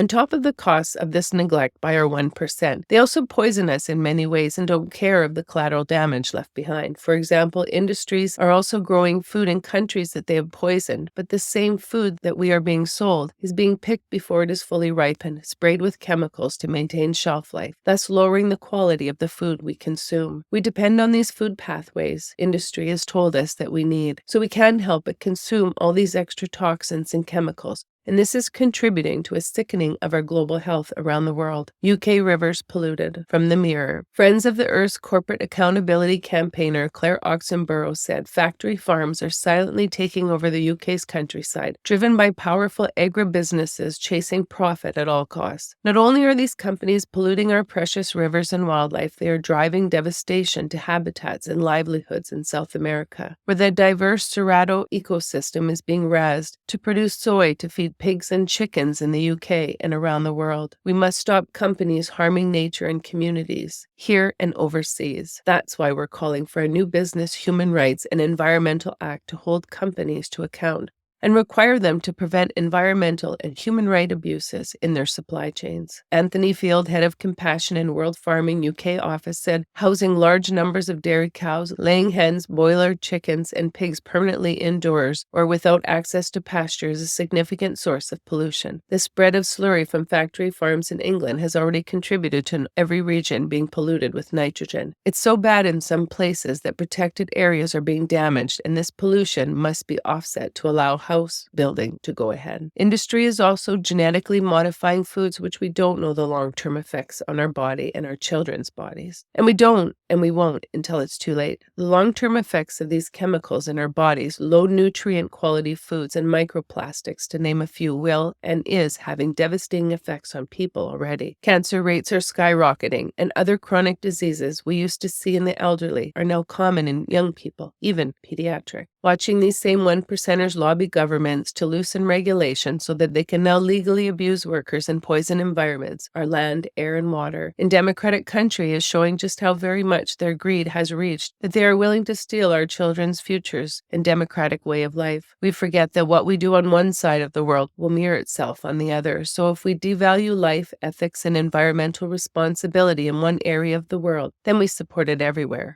On top of the costs of this neglect by our 1%, they also poison us in many ways and don't care of the collateral damage left behind. For example, industries are also growing food in countries that they have poisoned, but the same food that we are being sold is being picked before it is fully ripened, sprayed with chemicals to maintain shelf life, thus lowering the quality of the food we consume. We depend on these food pathways industry has told us that we need, so we can't help but consume all these extra toxins and chemicals. And this is contributing to a sickening of our global health around the world. UK rivers polluted. From the Mirror. Friends of the Earth's corporate accountability campaigner Claire Oxenborough said factory farms are silently taking over the UK's countryside, driven by powerful agribusinesses chasing profit at all costs. Not only are these companies polluting our precious rivers and wildlife, they are driving devastation to habitats and livelihoods in South America, where the diverse Cerrado ecosystem is being razed to produce soy to feed pigs and chickens in the UK and around the world. We must stop companies harming nature and communities, here and overseas. That's why we're calling for a new business, human rights, and environmental act to hold companies to account and require them to prevent environmental and human rights abuses in their supply chains. Anthony Field, head of Compassion and World Farming UK office, said housing large numbers of dairy cows, laying hens, broiler chickens, and pigs permanently indoors or without access to pasture is a significant source of pollution. The spread of slurry from factory farms in England has already contributed to every region being polluted with nitrogen. It's so bad in some places that protected areas are being damaged, and this pollution must be offset to allow house building to go ahead. Industry is also genetically modifying foods which we don't know the long-term effects on our body and our children's bodies. And we don't, and we won't until it's too late. The long-term effects of these chemicals in our bodies, low nutrient quality foods and microplastics, to name a few, will and is having devastating effects on people already. Cancer rates are skyrocketing, and other chronic diseases we used to see in the elderly are now common in young people, even pediatric. Watching these same 1%ers lobby governments to loosen regulations so that they can now legally abuse workers and poison environments, our land, air, and water, in democratic country is showing just how very much their greed has reached, that they are willing to steal our children's futures and democratic way of life. We forget that what we do on one side of the world will mirror itself on the other, so if we devalue life, ethics, and environmental responsibility in one area of the world, then we support it everywhere.